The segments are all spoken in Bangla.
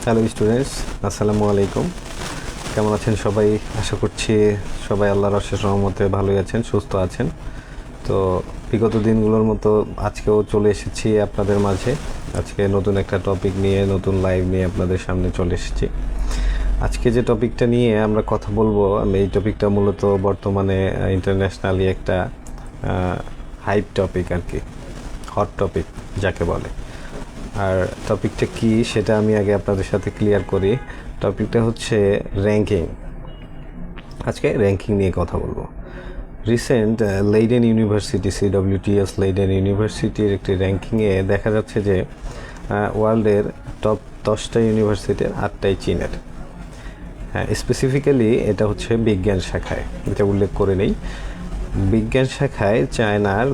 হ্যালো স্টুডেন্টস, আসসালামু আলাইকুম। কেমন আছেন সবাই? আশা করছি সবাই আল্লাহর অশেষ রহমতে ভালোই আছেন, সুস্থ আছেন। তো বিগত দিনগুলোর মতো আজকেও চলে এসেছি আপনাদের মাঝে। আজকে নতুন একটা টপিক নিয়ে, নতুন লাইভ নিয়ে আপনাদের সামনে চলে এসেছি। আজকে যে টপিকটা নিয়ে আমরা কথা বলবো, এই টপিকটা মূলত বর্তমানে ইন্টারন্যাশনালি একটা হাইপ টপিক আর কি, হট টপিক যাকে বলে। আর টপিকটা কি সেটা আমি আগে আপনাদের সাথে ক্লিয়ার করি। টপিকটা হচ্ছে র্যাঙ্কিং। আজকে র্যাঙ্কিং নিয়ে কথা বলবো। Recent Leiden university, CWTS Leiden ইউনিভার্সিটির একটি র্যাঙ্কিংয়ে দেখা যাচ্ছে যে ওয়ার্ল্ডের টপ 10টা ইউনিভার্সিটির 8টাই চীনের। হ্যাঁ, স্পেসিফিক্যালি এটা হচ্ছে বিজ্ঞান শাখায়, এটা উল্লেখ করে নেই। বিজ্ঞান শাখায় চায়নার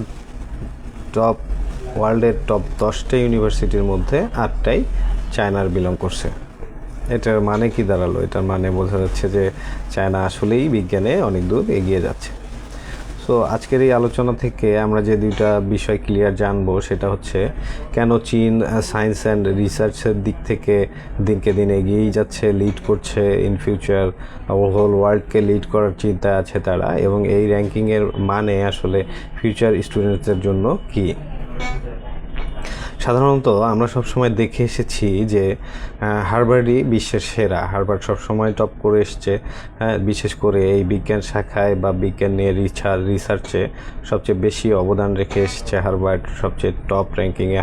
ওয়ার্ল্ডের টপ 10টা ইউনিভার্সিটির মধ্যে 8টাই চায়নার বিলং করছে। এটার মানে কি দাঁড়ালো? এটার মানে বোঝা যাচ্ছে যে চায়না আসলেই বিজ্ঞানে অনেক দূর এগিয়ে যাচ্ছে। সো আজকের এই আলোচনা থেকে আমরা যে দুইটা বিষয় ক্লিয়ার জানবো, সেটা হচ্ছে কেন চীন সায়েন্স অ্যান্ড রিসার্চের দিক থেকে দিনকে দিন এগিয়েই যাচ্ছে, লিড করছে, ইন ফিউচার হোল ওয়ার্ল্ডকে লিড করার চিন্তা আছে তারা, এবং এই র্যাঙ্কিংয়ের মানে আসলে ফিউচার স্টুডেন্টসদের জন্য কী। সাধারণত আমরা সবসময় দেখে এসেছি যে হার্ভার্ডই বিশ্বের সেরা। হার্ভার্ড সবসময় টপ করে এসছে, বিশেষ করে এই বিজ্ঞান শাখায় বা বিজ্ঞান নিয়ে রিসার্চে সবচেয়ে বেশি অবদান রেখে এসেছে হার্ভার্ড। সবচেয়ে টপ র্যাঙ্কিংয়ে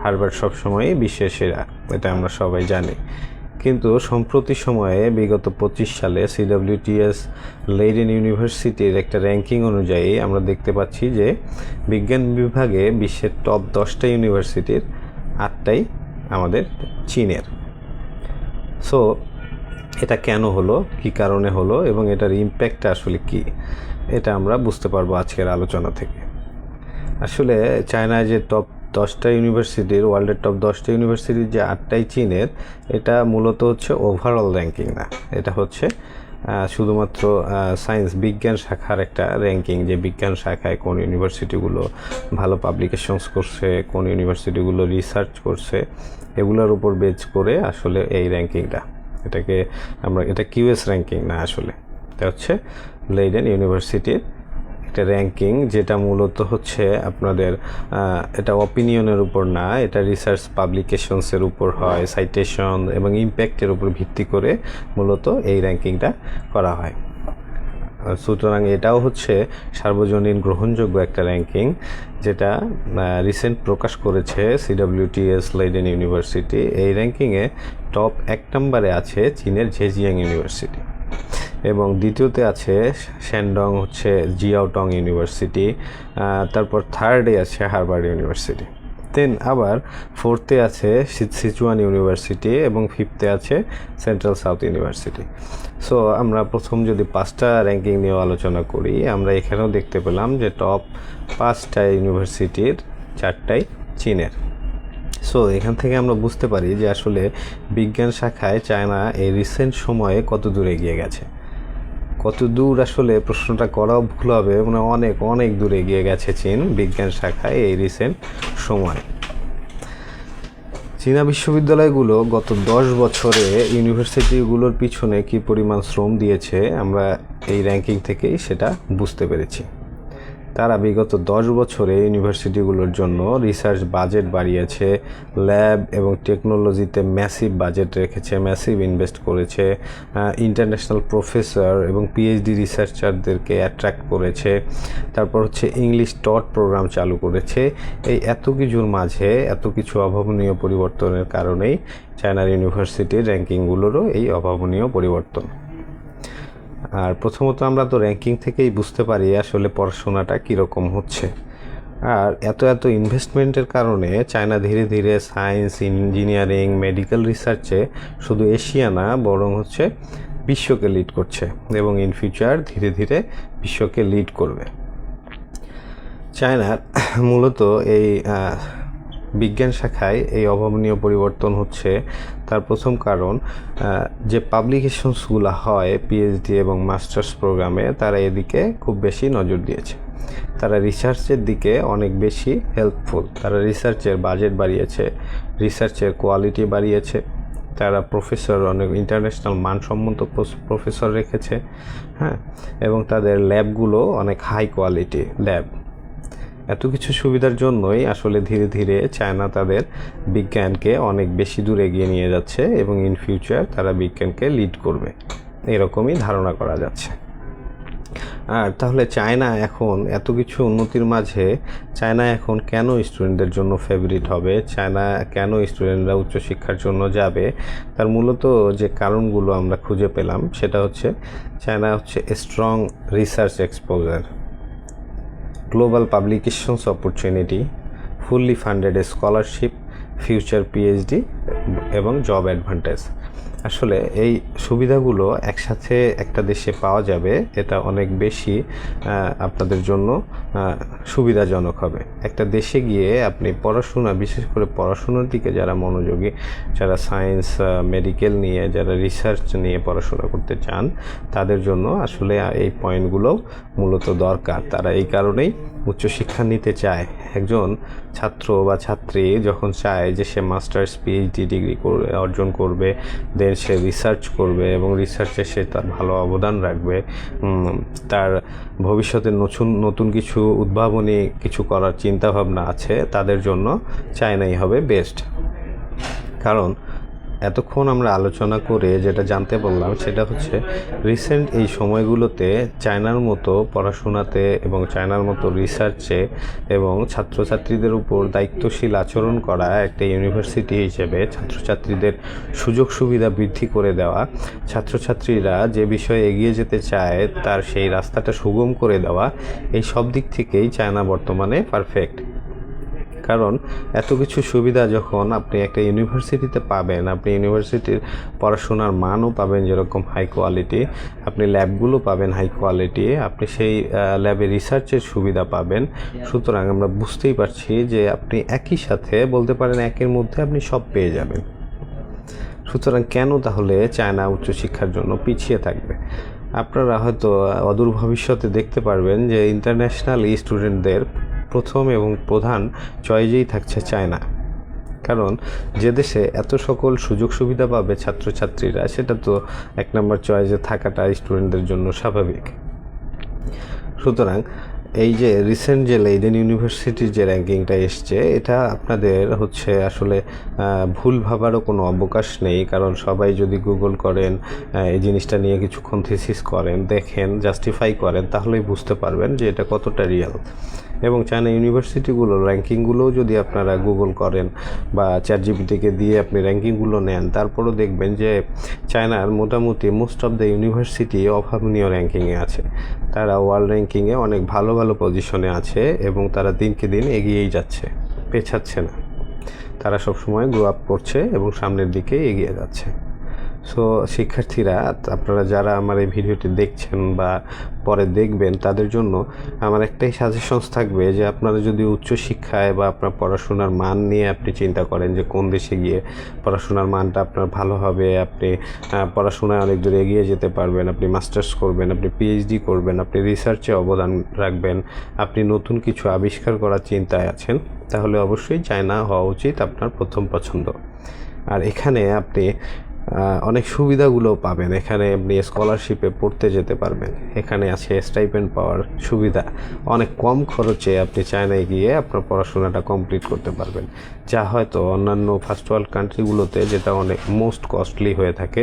হার্ভার্ড সবসময়ই বিশ্বের সেরা, এটা আমরা সবাই জানি। কিন্তু সম্প্রতি সময়ে বিগত 25 সালে CWTS লেইডেন ইউনিভার্সিটির একটা র্যাঙ্কিং অনুযায়ী আমরা দেখতে পাচ্ছি যে বিজ্ঞান বিভাগে বিশ্বের টপ 10টা ইউনিভার্সিটির 8টাই আমাদের চীনের। সো এটা কেন হলো, কী কারণে হলো, এবং এটার ইম্প্যাক্টটা আসলে কী, এটা আমরা বুঝতে পারবো আজকের আলোচনা থেকে। আসলে চায়নায় যে টপ 10টা ইউনিভার্সিটির, ওয়ার্ল্ডের টপ 10টা ইউনিভার্সিটির যে 8টাই চীনের, এটা মূলত হচ্ছে ওভারঅল র্যাঙ্কিং না, এটা হচ্ছে শুধুমাত্র সায়েন্স বিজ্ঞান শাখার একটা র্যাঙ্কিং, যে বিজ্ঞান শাখায় কোন ইউনিভার্সিটিগুলো ভালো পাবলিকেশনস করছে, কোন ইউনিভার্সিটিগুলো রিসার্চ করছে, এগুলোর উপর বেস করে আসলে এই র্যাঙ্কিংটা। এটা কিউএস র্যাঙ্কিং না, আসলে এটা হচ্ছে লেইডেন ইউনিভার্সিটির একটা র্যাঙ্কিং, যেটা মূলত হচ্ছে আপনাদের এটা অপিনিয়নের উপর না, এটা রিসার্চ পাবলিকেশনসের উপর হয়, সাইটেশন এবং ইম্প্যাক্টের উপর ভিত্তি করে মূলত এই র্যাঙ্কিংটা করা হয়। সুতরাং এটাও হচ্ছে সার্বজনীন গ্রহণযোগ্য একটা র্যাঙ্কিং, যেটা রিসেন্ট প্রকাশ করেছে CWTS লেইডেন ইউনিভার্সিটি। এই র্যাঙ্কিংয়ে টপ 1 নম্বরে আছে চীনের ঝেজিয়াং ইউনিভার্সিটি, এবং দ্বিতীয়তে আছে শ্যানডং হচ্ছে জিয়াওটং ইউনিভার্সিটি, তারপর থার্ডে আছে হার্ভার্ড ইউনিভার্সিটি, দেন আবার ফোর্থে আছে সিচুয়ান ইউনিভার্সিটি, এবং ফিফথে আছে সেন্ট্রাল সাউথ ইউনিভার্সিটি। সো আমরা প্রথম যদি 5টা র্যাঙ্কিং নিয়ে আলোচনা করি, আমরা এখানেও দেখতে পেলাম যে টপ 5টা ইউনিভার্সিটির 4টাই চীনের। সো এখান থেকে আমরা বুঝতে পারি যে আসলে বিজ্ঞান শাখায় চায়না এই রিসেন্ট সময়ে কত দূর এগিয়ে গেছে। কত দূর আসলে প্রশ্নটা করাও ভুল হবে, মানে অনেক অনেক দূর এগিয়ে গেছে চীন বিজ্ঞান শাখায় এই রিসেন্ট সময়। চীনা বিশ্ববিদ্যালয়গুলো গত 10 বছরে ইউনিভার্সিটিগুলোর পিছনে কী পরিমাণ শ্রম দিয়েছে আমরা এই র্যাঙ্কিং থেকেই সেটা বুঝতে পেরেছি। তারা বিগত 10 বছরে ইউনিভার্সিটিগুলোর জন্য রিসার্চ বাজেট বাড়িয়েছে, ল্যাব এবং টেকনোলজিতে ম্যাসিভ বাজেট রেখেছে, ম্যাসিভ ইনভেস্ট করেছে, ইন্টারন্যাশনাল প্রফেসর এবং PhD রিসার্চারদেরকে অ্যাট্রাক্ট করেছে, তারপর হচ্ছে ইংলিশ টট প্রোগ্রাম চালু করেছে। এই এত কিছুর মাঝে এত কিছু অভাবনীয় পরিবর্তনের কারণেই চায়নার ইউনিভার্সিটির র্যাঙ্কিংগুলোরও এই অভাবনীয় পরিবর্তন। আর প্রথমত আমরা তো র্যাঙ্কিং থেকেই বুঝতে পারি আসলে পড়াশোনাটা কীরকম হচ্ছে। আর এত ইনভেস্টমেন্টের কারণে চায়না ধীরে ধীরে সায়েন্স, ইঞ্জিনিয়ারিং, মেডিকেল রিসার্চে শুধু এশিয়া না, বরং হচ্ছে বিশ্বকে লিড করছে, এবং ইন ফিউচার ধীরে ধীরে বিশ্বকে লিড করবে। চায়নার মূলত এই বিজ্ঞান শাখায় এই অভাবনীয় পরিবর্তন হচ্ছে। তার প্রথম কারণ, যে পাবলিকেশনসগুলো হয় PhD এবং মাস্টার্স প্রোগ্রামে, তারা এদিকে খুব বেশি নজর দিয়েছে। তারা রিসার্চের দিকে অনেক বেশি হেল্পফুল। তারা রিসার্চের বাজেট বাড়িয়েছে, রিসার্চের কোয়ালিটি বাড়িয়েছে, তারা প্রফেসর অনেক ইন্টারন্যাশনাল মানসম্মত প্রফেসর রেখেছে, হ্যাঁ, এবং তাদের ল্যাবগুলো অনেক হাই কোয়ালিটি ল্যাব। এত কিছু সুবিধার জন্যই আসলে ধীরে ধীরে চায়না তাদের বিজ্ঞানকে অনেক বেশি দূর এগিয়ে নিয়ে যাচ্ছে এবং ইন ফিউচার তারা বিজ্ঞানকে লিড করবে, এরকমই ধারণা করা যাচ্ছে। আর তাহলে চায়না এখন এত কিছু উন্নতির মাঝে চায়না এখন কেন স্টুডেন্টদের জন্য ফেভারিট হবে, চায়না কেন স্টুডেন্টরা উচ্চশিক্ষার জন্য যাবে, তার মূলত যে কারণগুলো আমরা খুঁজে পেলাম সেটা হচ্ছে চায়না হচ্ছে strong research exposure, global publications opportunity, fully funded scholarship, future PhD এবং জব অ্যাডভান্টেজ। আসলে এই সুবিধাগুলো একসাথে একটা দেশে পাওয়া যাবে, এটা অনেক বেশি আপনাদের জন্য সুবিধাজনক হবে। একটা দেশে গিয়ে আপনি পড়াশোনা, বিশেষ করে পড়াশোনার দিকে যারা মনোযোগী, যারা সায়েন্স মেডিকেল নিয়ে, যারা রিসার্চ নিয়ে পড়াশোনা করতে চান, তাদের জন্য আসলে এই পয়েন্টগুলো মূলত দরকার। তারা এই কারণেই উচ্চশিক্ষা নিতে চায়। একজন ছাত্র বা ছাত্রী যখন চায় যে সে মাস্টার্স পিএইচডি ডিগ্রি অর্জন করবে, দেন সে রিসার্চ করবে এবং রিসার্চে সে তার ভালো অবদান রাখবে, তার ভবিষ্যতে নতুন কিছু উদ্ভাবনী কিছু করার চিন্তাভাবনা আছে, তাদের জন্য চায়নাই হবে বেস্ট। কারণ এতক্ষণ আমরা আলোচনা করে যেটা জানতে পারলাম সেটা হচ্ছে রিসেন্ট এই সময়গুলোতে চায়নার মতো পড়াশোনাতে এবং চায়নার মতো রিসার্চে এবং ছাত্রছাত্রীদের উপর দায়িত্বশীল আচরণ করা একটা ইউনিভার্সিটি হিসেবে ছাত্রছাত্রীদের সুযোগ সুবিধা বৃদ্ধি করে দেওয়া, ছাত্রছাত্রীরা যে বিষয়ে এগিয়ে যেতে চায় তার সেই রাস্তাটা সুগম করে দেওয়া, এই সব দিক থেকেই চায়না বর্তমানে পারফেক্ট। কারণ এত কিছু সুবিধা যখন আপনি একটা ইউনিভার্সিটিতে পাবেন, আপনি ইউনিভার্সিটির পড়াশোনার মানও পাবেন যেরকম হাই কোয়ালিটি, আপনি ল্যাবগুলো পাবেন হাই কোয়ালিটি, আপনি সেই ল্যাবে রিসার্চের সুবিধা পাবেন। সুতরাং আমরা বুঝতেই পারছি যে আপনি একই সাথে বলতে পারেন একের মধ্যে আপনি সব পেয়ে যাবেন। সুতরাং কেন তাহলে চায়না উচ্চশিক্ষার জন্য পিছিয়ে থাকবে? আপনারা হয়তো অদূর ভবিষ্যতে দেখতে পারবেন যে ইন্টারন্যাশনাল স্টুডেন্টদের প্রথম এবং প্রধান চয়েসেই থাকছে চায়না। কারণ যে দেশে এত সকল সুযোগ সুবিধা পাবে ছাত্রছাত্রীরা, সেটা তো এক নম্বর চয়েসে থাকাটা স্টুডেন্টদের জন্য স্বাভাবিক। সুতরাং এই যে রিসেন্ট যে লেইডেন ইউনিভার্সিটির যে র্যাঙ্কিংটা এসছে, এটা আপনাদের হচ্ছে আসলে ভুল ভাবারও কোনো অবকাশ নেই। কারণ সবাই যদি গুগল করেন, এই জিনিসটা নিয়ে কিছুক্ষণ থিসিস করেন, দেখেন, জাস্টিফাই করেন, তাহলেই বুঝতে পারবেন যে এটা কতটা রিয়েল। এবং চায়না ইউনিভার্সিটিগুলোর র্যাঙ্কিংগুলোও যদি আপনারা গুগল করেন বা চ্যাটজিপিটিকে দিয়ে আপনি র্যাঙ্কিংগুলো নেন, তারপরও দেখবেন যে চায়নার মোটামুটি মোস্ট অফ দ্য ইউনিভার্সিটি অভাবনীয় র্যাঙ্কিংয়ে আছে। তারা ওয়ার্ল্ড র্যাঙ্কিংয়ে অনেক ভালো ভালো পজিশনে আছে এবং তারা দিনকে দিন এগিয়েই যাচ্ছে, পেছাচ্ছে না। তারা সবসময় গ্রো আপ করছে এবং সামনের দিকে এগিয়ে যাচ্ছে। সো শিক্ষার্থীরা, আপনারা যারা আমার এই ভিডিওটি দেখছেন বা পরে দেখবেন, তাদের জন্য আমার একটাই সাজেশনস থাকবে যে আপনারা যদি উচ্চশিক্ষায় বা আপনার পড়াশোনার মান নিয়ে আপনি চিন্তা করেন যে কোন দেশে গিয়ে পড়াশোনার মানটা আপনার ভালো হবে, আপনি পড়াশোনায় অনেক দূর এগিয়ে যেতে পারবেন, আপনি মাস্টার্স করবেন, আপনি পিএইচডি করবেন, আপনি রিসার্চে অবদান রাখবেন, আপনি নতুন কিছু আবিষ্কার করার চিন্তায় আছেন, তাহলে অবশ্যই চায়না হওয়া উচিত আপনার প্রথম পছন্দ। আর এখানে আপনি অনেক সুবিধাগুলো পাবেন। এখানে আপনি স্কলারশিপে পড়তে যেতে পারবেন, এখানে আছে স্টাইপেন্ড পাওয়ার সুবিধা, অনেক কম খরচে আপনি চায়নায় গিয়ে আপনার পড়াশোনাটা কমপ্লিট করতে পারবেন, যা হয়তো অন্যান্য ফার্স্ট ওয়ার্ল্ড কান্ট্রিগুলোতে যেটা অনেক মোস্ট কস্টলি হয়ে থাকে,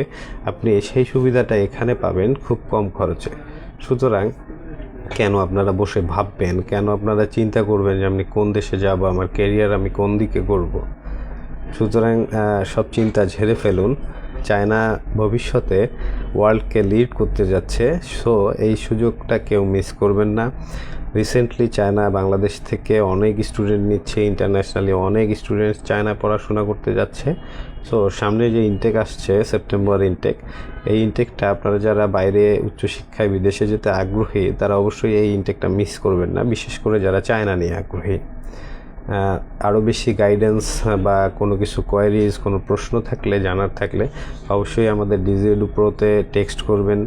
আপনি সেই সুবিধাটা এখানে পাবেন খুব কম খরচে। সুতরাং কেন আপনারা বসে ভাববেন, কেন আপনারা চিন্তা করবেন যে আমি কোন দেশে যাব, আমার ক্যারিয়ার আমি কোন দিকে করব? সুতরাং সব চিন্তা ঝেড়ে ফেলুন। চায়না ভবিষ্যতে ওয়ার্ল্ডকে লিড করতে যাচ্ছে, সো এই সুযোগটা কেউ মিস করবেন না। রিসেন্টলি চায়না বাংলাদেশ থেকে অনেক স্টুডেন্ট নিচ্ছে, ইন্টারন্যাশনালি অনেক স্টুডেন্টস চায়না পড়াশোনা করতে যাচ্ছে। সো সামনে যে ইনটেক আসছে, সেপ্টেম্বর ইনটেক, এই ইনটেকটা আপনারা যারা বাইরে উচ্চশিক্ষায় বিদেশে যেতে আগ্রহী, তারা অবশ্যই এই ইনটেকটা মিস করবেন না, বিশেষ করে যারা চায়না নিয়ে আগ্রহী। আরও বেশি গাইডেন্স বা কোনো কিছু কোয়ারিজ, কোনো প্রশ্ন থাকলে, জানার থাকলে অবশ্যই আমাদের ডিজিএডু প্রোতে টেক্সট করবেন,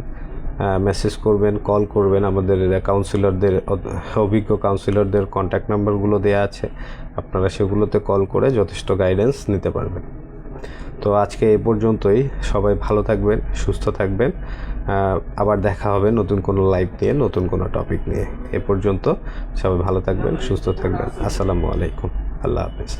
মেসেজ করবেন, কল করবেন। আমাদের কাউন্সিলরদের, অভিজ্ঞ কাউন্সিলরদের কন্ট্যাক্ট নাম্বারগুলো দেওয়া আছে, আপনারা সেগুলোতে কল করে যথেষ্ট গাইডেন্স নিতে পারবেন। তো আজকে এ পর্যন্তই। সবাই ভালো থাকবেন, সুস্থ থাকবেন। আবার দেখা হবে নতুন কোনো লাইভ নিয়ে, নতুন কোনো টপিক নিয়ে। এ পর্যন্ত সবাই ভালো থাকবেন, সুস্থ থাকবেন। আসসালামু আলাইকুম, আল্লাহ হাফেজ।